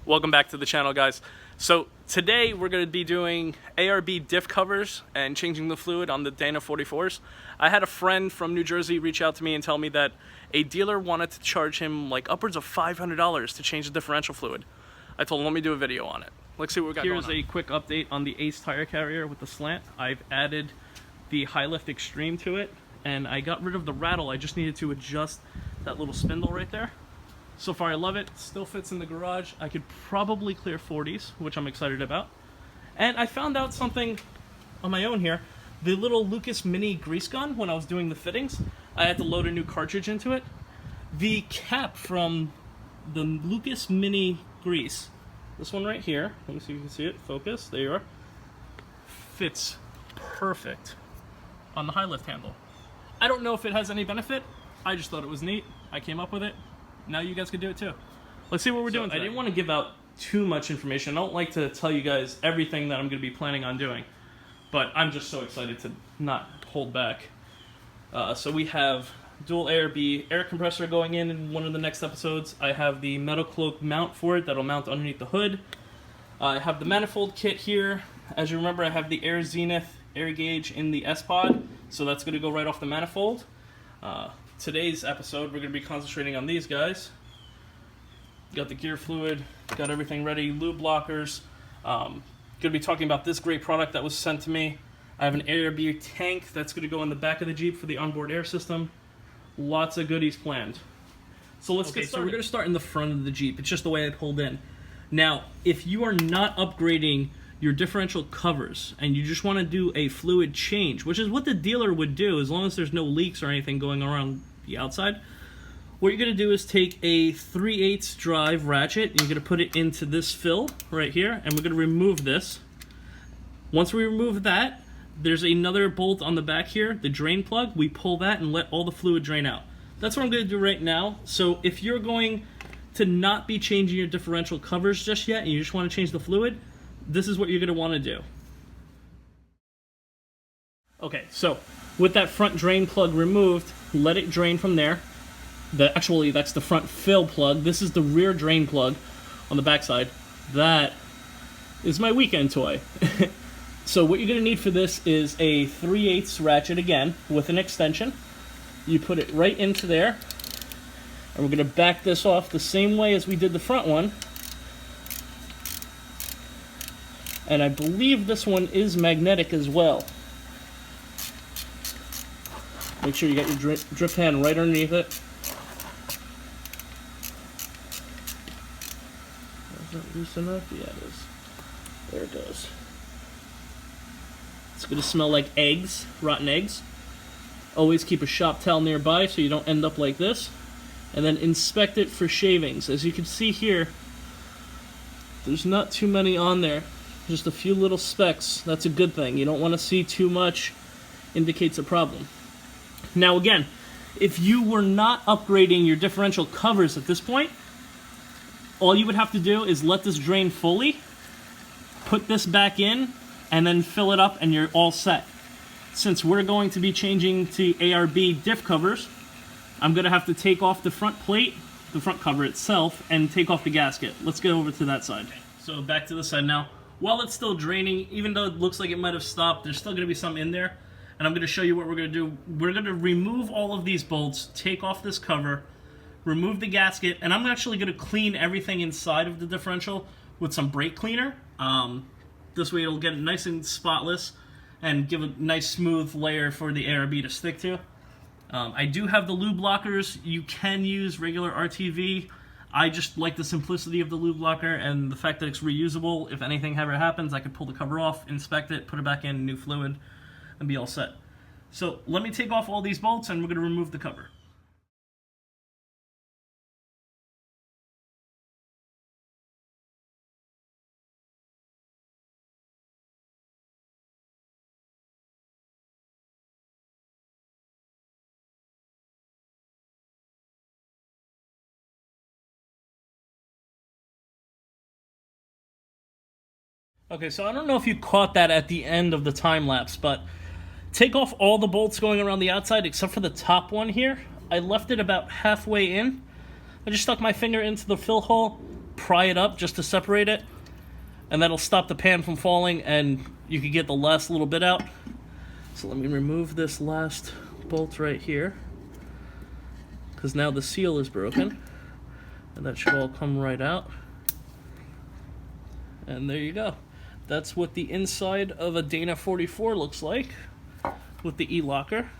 Welcome back to the channel, guys. So today we're going to be doing ARB diff covers and changing the fluid on the Dana 44s. I had a friend from New Jersey reach out to me and tell me that a dealer wanted to charge him like upwards of $500 to change the differential fluid. I told him, let me do a video on it. Let's see what we got going on. Here's a quick update on the Ace tire carrier with the slant. I've added the high lift extreme to it and I got rid of the rattle. I just needed to adjust that little spindle right there. So far I love it. Still fits in the garage. I could probably clear 40s, which I'm excited about. And I found out something on my own here. The little Lucas Mini grease gun, when I was doing the fittings, I had to load a new cartridge into it. The cap from the Lucas Mini grease, this one right here, let me see if you can see it, focus, there you are, fits perfect on the high lift handle. I don't know if it has any benefit. I just thought it was neat. I came up with it. Now you guys can do it too. Let's see what we're doing today. I didn't want to give out too much information. I don't like to tell you guys everything that I'm going to be planning on doing, but I'm just so excited to not hold back. So we have dual ARB air compressor going in one of the next episodes. I have the metal cloak mount for it that'll mount underneath the hood. I have the manifold kit here. As you remember, I have the Air Zenith air gauge in the S-Pod, so that's going to go right off the manifold. Today's episode, we're going to be concentrating on these guys. Got the gear fluid, got everything ready, lube blockers. Going to be talking about this great product that was sent to me. I have an ARB tank that's going to go in the back of the Jeep for the onboard air system. Lots of goodies planned. So let's get started. So we're going to start in the front of the Jeep. It's just the way I pulled in. Now, if you are not upgrading your differential covers and you just want to do a fluid change, which is what the dealer would do as long as there's no leaks or anything going around the outside, what you're going to do is take a 3/8 drive ratchet and you're going to put it into this fill right here, and we're going to remove this. Once we remove that, there's another bolt on the back here, the drain plug. We pull that and let all the fluid drain out. That's what I'm going to do right now. So if you're going to not be changing your differential covers just yet and you just want to change the fluid, this is what you're going to want to do. Okay, so with that front drain plug removed, let it drain from there. Actually, that's the front fill plug. This is the rear drain plug on the back side. That is my weekend toy. So what you're going to need for this is a 3/8 ratchet again with an extension. You put it right into there. And we're going to back this off the same way as we did the front one. And I believe this one is magnetic as well. Make sure you got your drip hand right underneath it. Is that loose enough? Yeah, it is. There it goes. It's going to smell like eggs, rotten eggs. Always keep a shop towel nearby so you don't end up like this. And then inspect it for shavings. As you can see here, there's not too many on there. Just a few little specks. That's a good thing. You don't want to see too much. Indicates a problem. Now again, if you were not upgrading your differential covers at this point, all you would have to do is let this drain fully, put this back in, and then fill it up and you're all set. Since we're going to be changing to ARB diff covers, I'm going to have to take off the front plate, the front cover itself, and take off the gasket. Let's get over to that side. So back to the side now. While it's still draining, even though it looks like it might have stopped, there's still going to be some in there. And I'm going to show you what we're going to do. We're going to remove all of these bolts, take off this cover, remove the gasket, and I'm actually going to clean everything inside of the differential with some brake cleaner. This way it'll get nice and spotless and give a nice smooth layer for the ARB to stick to. I do have the lube blockers. You can use regular RTV. I just like the simplicity of the lube blocker and the fact that it's reusable. If anything ever happens, I could pull the cover off, inspect it, put it back in, new fluid, and be all set. So let me take off all these bolts and we're going to remove the cover. Okay, so I don't know if you caught that at the end of the time lapse, but take off all the bolts going around the outside except for the top one here. I left it about halfway in. I just stuck my finger into the fill hole, pry it up just to separate it, and that'll stop the pan from falling, and you can get the last little bit out. So let me remove this last bolt right here, because now the seal is broken, and that should all come right out. And there you go. That's what the inside of a Dana 44 looks like with the E-locker.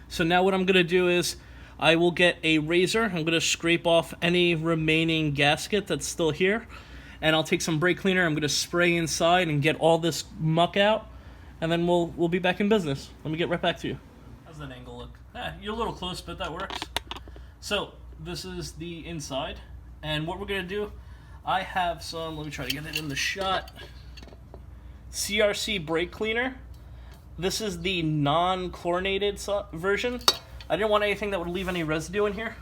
So now what I'm going to do is I will get a razor. I'm going to scrape off any remaining gasket that's still here, and I'll take some brake cleaner. I'm going to spray inside and get all this muck out, and then we'll be back in business. Let me get right back to you. How's that angle look? You're a little close, but that works. So this is the inside, and what we're going to do, I have some, let me try to get it in the shot, CRC brake cleaner. This is the non-chlorinated version. I didn't want anything that would leave any residue in here.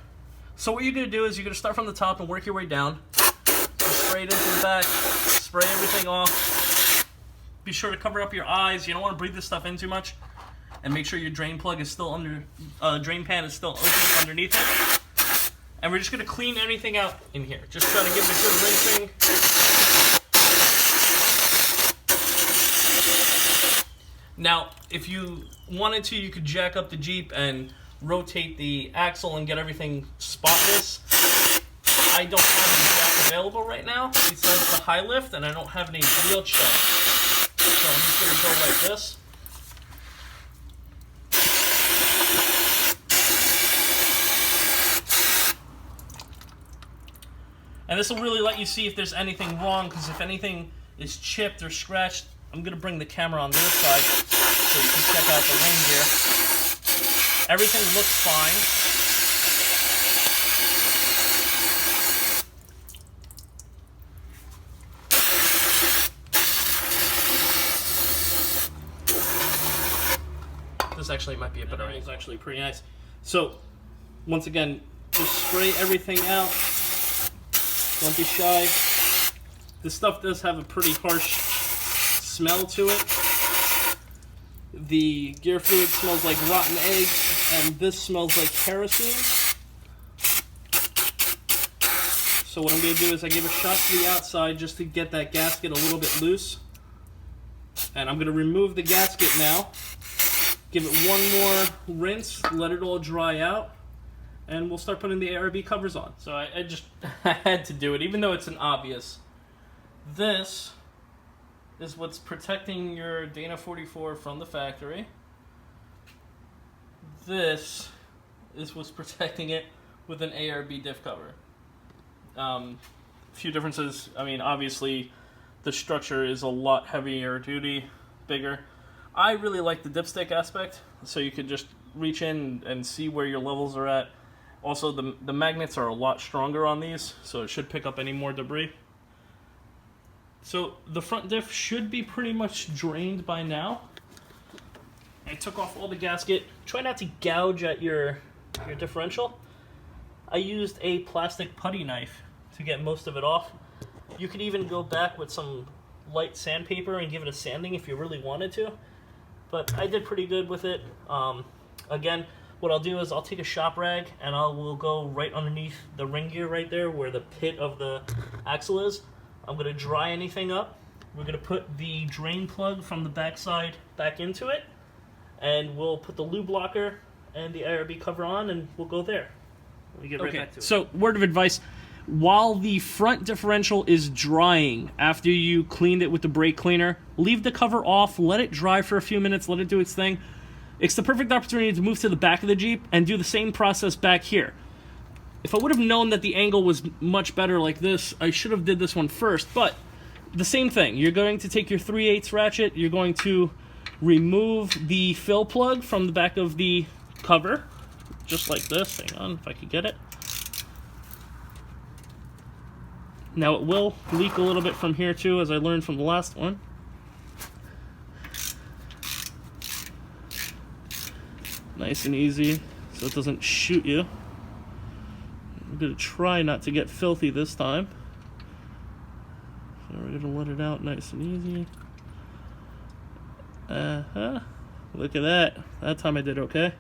So what you're going to do is you're going to start from the top and work your way down. Just spray it into the back, spray everything off. Be sure to cover up your eyes. You don't want to breathe this stuff in too much. And make sure your drain plug is still under, drain pan is still open underneath it. And we're just going to clean anything out in here. Just try to give it a good rinsing. Now, if you wanted to, you could jack up the Jeep and rotate the axle and get everything spotless. I don't have any jack available right now, besides the high lift, and I don't have any wheel chuck. So I'm just going to go like this. And this will really let you see if there's anything wrong, because if anything is chipped or scratched, I'm going to bring the camera on this side so you can check out the ring gear. Everything looks fine. This actually might be a better angle. It's actually pretty nice. So, once again, just spray everything out. Don't be shy. This stuff does have a pretty harsh smell to it. The gear fluid smells like rotten eggs, and this smells like kerosene. So what I'm going to do is I give a shot to the outside just to get that gasket a little bit loose. And I'm going to remove the gasket now. Give it one more rinse, let it all dry out. And we'll start putting the ARB covers on. So I just I had to do it, even though it's an obvious. This is what's protecting your Dana 44 from the factory. This is what's protecting it with an ARB diff cover. A few differences. I mean, obviously, the structure is a lot heavier duty, bigger. I really like the dipstick aspect, so you could just reach in and see where your levels are at. Also, the magnets are a lot stronger on these, so it should pick up any more debris. So the front diff should be pretty much drained by now. I took off all the gasket. Try not to gouge at your differential. I used a plastic putty knife to get most of it off. You could even go back with some light sandpaper and give it a sanding if you really wanted to. But I did pretty good with it. Again, what I'll do is I'll take a shop rag and we'll go right underneath the ring gear right there where the pit of the axle is. I'm going to dry anything up. We're going to put the drain plug from the backside back into it. And we'll put the lube blocker and the ARB cover on, and we'll go there. We get right back to it. So, word of advice. While the front differential is drying after you cleaned it with the brake cleaner, leave the cover off, let it dry for a few minutes, let it do its thing. It's the perfect opportunity to move to the back of the Jeep and do the same process back here. If I would have known that the angle was much better like this, I should have did this one first, but the same thing. You're going to take your 3/8 ratchet, you're going to remove the fill plug from the back of the cover, just like this. Hang on, if I could get it. Now it will leak a little bit from here too, as I learned from the last one. Nice and easy, so it doesn't shoot you. I'm going to try not to get filthy this time. So we're going to let it out nice and easy. Look at that. That time I did okay.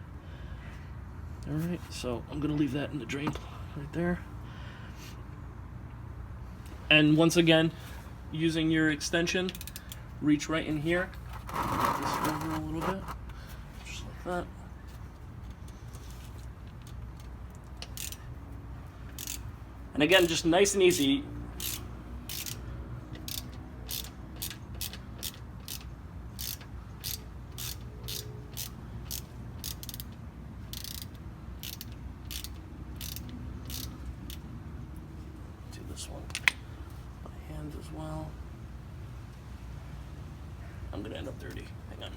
Alright, so I'm going to leave that in the drain right there. And once again, using your extension, reach right in here, get this over a little bit, just like that. And again, just nice and easy. Do this one by hand as well. I'm gonna end up dirty. Hang on.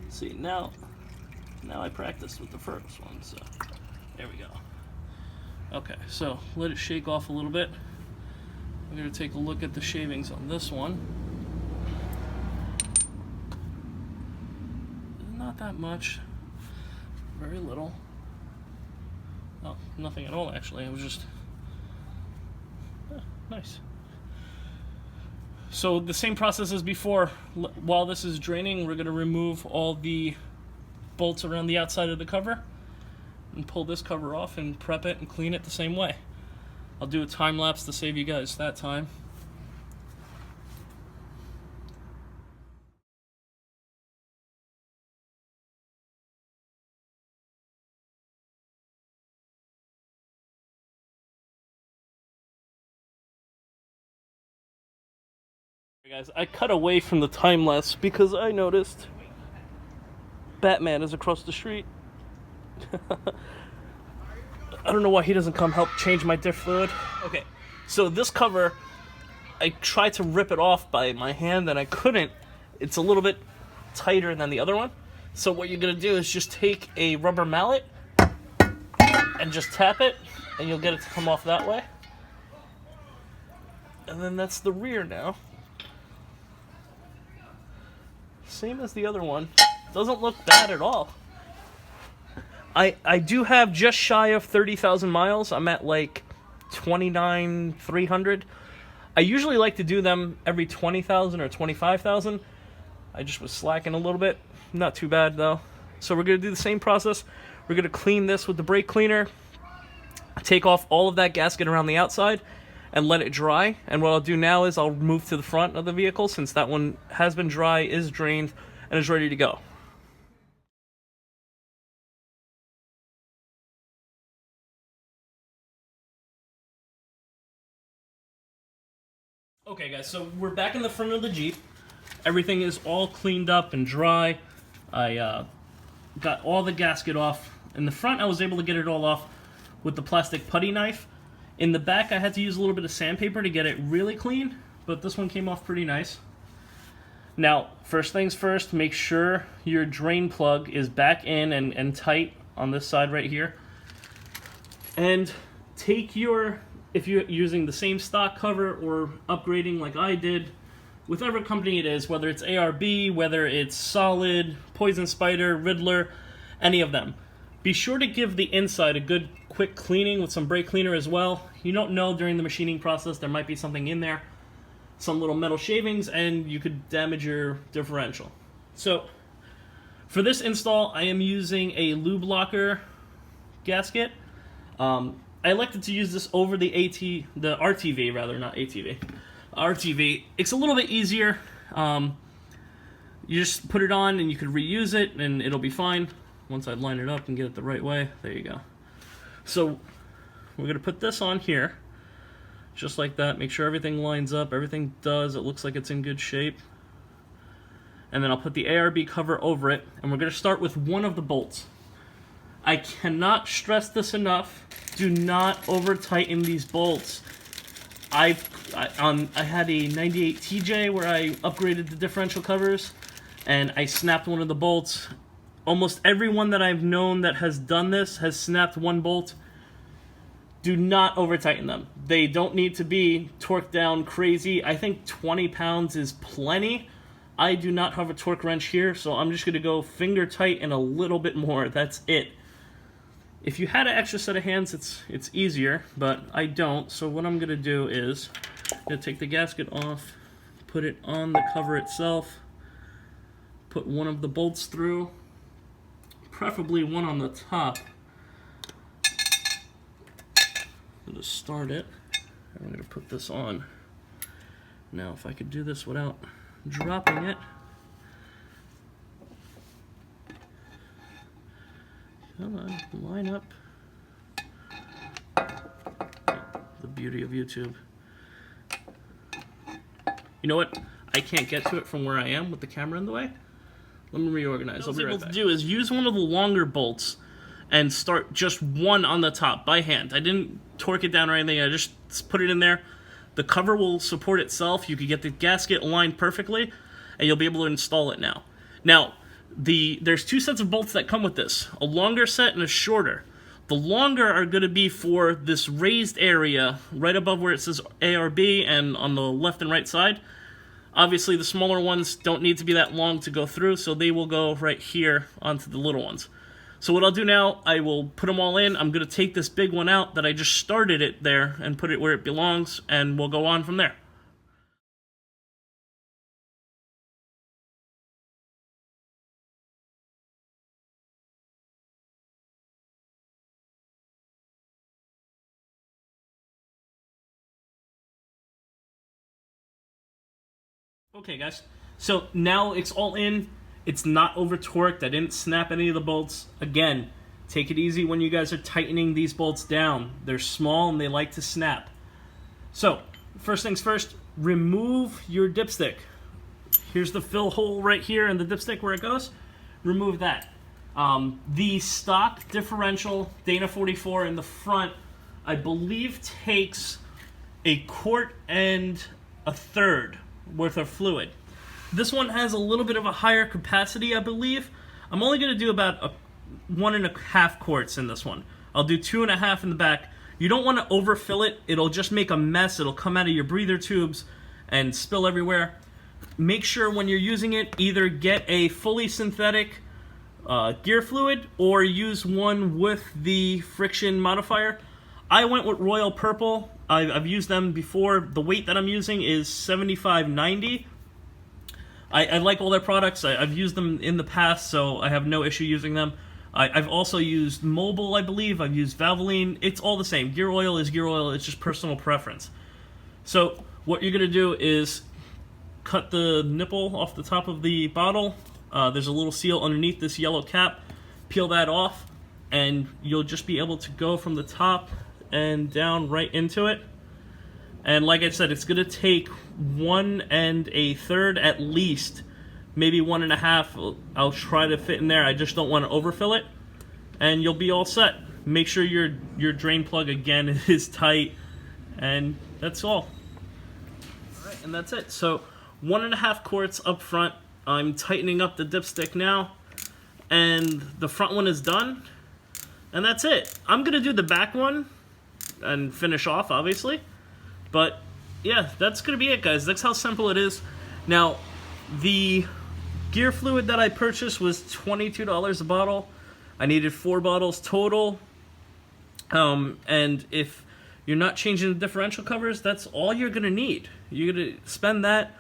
See, now I practiced with the first one, so there we go. Okay, so let it shake off a little bit. I'm gonna take a look at the shavings on this one. Not that much, very little. Oh, nothing at all actually, it was just, nice. So the same process as before. While this is draining, we're going to remove all the bolts around the outside of the cover and pull this cover off and prep it and clean it the same way. I'll do a time lapse to save you guys that time. Guys, I cut away from the time lapse because I noticed Batman is across the street. I don't know why he doesn't come help change my diff fluid. Okay, so this cover, I tried to rip it off by my hand and I couldn't. It's a little bit tighter than the other one. So what you're gonna do is just take a rubber mallet and just tap it and you'll get it to come off that way. And then that's the rear now. Same as the other one. Doesn't look bad at all. I do have just shy of 30,000 miles. I'm at like 29,300. I usually like to do them every 20,000 or 25,000. I just was slacking a little bit. Not too bad though. So we're going to do the same process. We're going to clean this with the brake cleaner. Take off all of that gasket around the outside and let it dry. And what I'll do now is I'll move to the front of the vehicle since that one has been dry, is drained, and is ready to go. Okay guys, so we're back in the front of the Jeep. Everything is all cleaned up and dry. I got all the gasket off. In the front I was able to get it all off with the plastic putty knife. In the back, I had to use a little bit of sandpaper to get it really clean, but this one came off pretty nice. Now, first things first, make sure your drain plug is back in and tight on this side right here. And take your, if you're using the same stock cover or upgrading like I did, whichever company it is, whether it's ARB, whether it's Solid, Poison Spider, Riddler, any of them, be sure to give the inside a good quick cleaning with some brake cleaner as well. You don't know during the machining process, there might be something in there, some little metal shavings, and you could damage your differential. So for this install, I am using a lube locker gasket. I elected to use this over the RTV rather, not ATV. RTV. It's a little bit easier. You just put it on and you could reuse it and it'll be fine. Once I line it up and get it the right way, there you go. So we're going to put this on here, just like that. Make sure everything lines up, everything does. It looks like it's in good shape. And then I'll put the ARB cover over it, and we're going to start with one of the bolts. I cannot stress this enough. Do not over tighten these bolts. I had a 98 TJ where I upgraded the differential covers, and I snapped one of the bolts. Almost everyone that I've known that has done this has snapped one bolt. Do not over tighten them. They don't need to be torqued down crazy. I think 20 pounds is plenty. I do not have a torque wrench here, so I'm just going to go finger tight and a little bit more. That's it. If you had an extra set of hands, it's easier, but I don't. So what I'm going to do is I'm going to take the gasket off, put it on the cover itself, put one of the bolts through, preferably one on the top. I'm going to start it. I'm going to put this on. Now, if I could do this without dropping it. Come on, line up. The beauty of YouTube. You know what? I can't get to it from where I am with the camera in the way. Let me reorganize. What I was able to do is use one of the longer bolts and start just one on the top by hand. I didn't torque it down or anything. I just put it in there. The cover will support itself. You can get the gasket aligned perfectly, and you'll be able to install it now. Now, there's two sets of bolts that come with this, a longer set and a shorter. The longer are going to be for this raised area right above where it says ARB and on the left and right side. Obviously, the smaller ones don't need to be that long to go through, so they will go right here onto the little ones. So what I'll do now, I will put them all in. I'm going to take this big one out that I just started it there and put it where it belongs, and we'll go on from there. Okay guys, so now it's all in. It's not over torqued. I didn't snap any of the bolts. Again, take it easy when you guys are tightening these bolts down. They're small and they like to snap. So, first things first, remove your dipstick. Here's the fill hole right here in the dipstick where it goes. Remove that. The stock differential Dana 44 in the front, I believe, takes a quart and a third worth of fluid. This one has a little bit of a higher capacity, I believe. I'm only going to do about 1.5 quarts in this one. I'll do 2.5 in the back. You don't want to overfill it. It'll just make a mess. It'll come out of your breather tubes and spill everywhere. Make sure when you're using it, either get a fully synthetic gear fluid or use one with the friction modifier. I went with Royal Purple. I've used them before. The weight that I'm using is 75/90. I like all their products. I've used them in the past, so I have no issue using them. I've also used Mobile, I believe. I've used Valvoline. It's all the same. Gear oil is gear oil. It's just personal preference. So what you're going to do is cut the nipple off the top of the bottle. There's a little seal underneath this yellow cap. Peel that off, and you'll just be able to go from the top and down right into it. And like I said, it's going to take 1 1/3 at least, maybe 1.5. I'll try to fit in there. I just don't want to overfill it, and you'll be all set. Make sure your drain plug again is tight, and that's all. All right, and that's it. So 1.5 quarts up front. I'm tightening up the dipstick now, and the front one is done, and that's it. I'm going to do the back one and finish off, obviously. But yeah, that's going to be it, guys. That's how simple it is. Now, the gear fluid that I purchased was $22 a bottle. I needed 4 bottles total. And if you're not changing the differential covers, that's all you're going to need. You're going to spend that,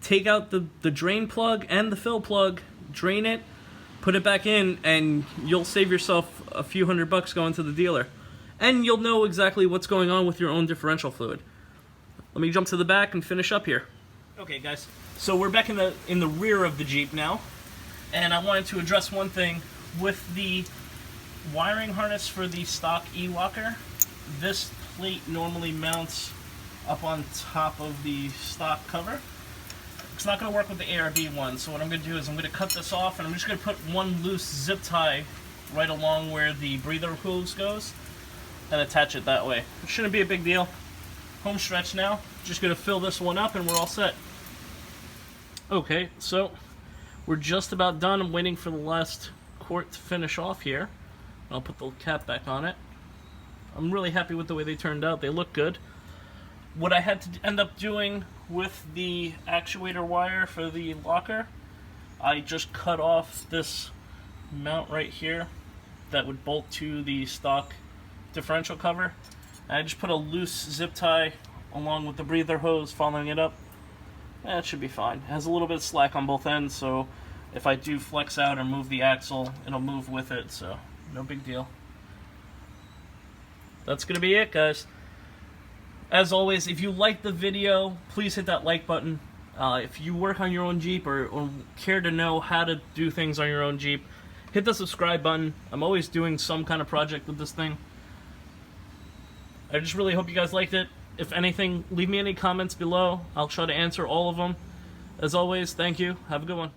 take out the drain plug and the fill plug, drain it, put it back in, and you'll save yourself a few $100 going to the dealer. And you'll know exactly what's going on with your own differential fluid. Let me jump to the back and finish up here. Okay, guys. So we're back in the rear of the Jeep now, and I wanted to address one thing with the wiring harness for the stock e-locker. This plate normally mounts up on top of the stock cover. It's not going to work with the ARB one, so what I'm going to do is I'm going to cut this off, and I'm just going to put one loose zip tie right along where the breather hose goes and attach it that way. It shouldn't be a big deal. Home stretch now. Just going to fill this one up and we're all set. Okay, so we're just about done. I'm waiting for the last quart to finish off here. I'll put the cap back on it. I'm really happy with the way they turned out. They look good. What I had to end up doing with the actuator wire for the locker, I just cut off this mount right here that would bolt to the stock differential cover. And I just put a loose zip tie along with the breather hose following it up. That should be fine. It has a little bit of slack on both ends, so if I do flex out or move the axle, it'll move with it, so no big deal. That's going to be it, guys. As always, if you like the video, please hit that like button. If you work on your own Jeep or care to know how to do things on your own Jeep, hit the subscribe button. I'm always doing some kind of project with this thing. I just really hope you guys liked it. If anything, leave me any comments below. I'll try to answer all of them. As always, thank you. Have a good one.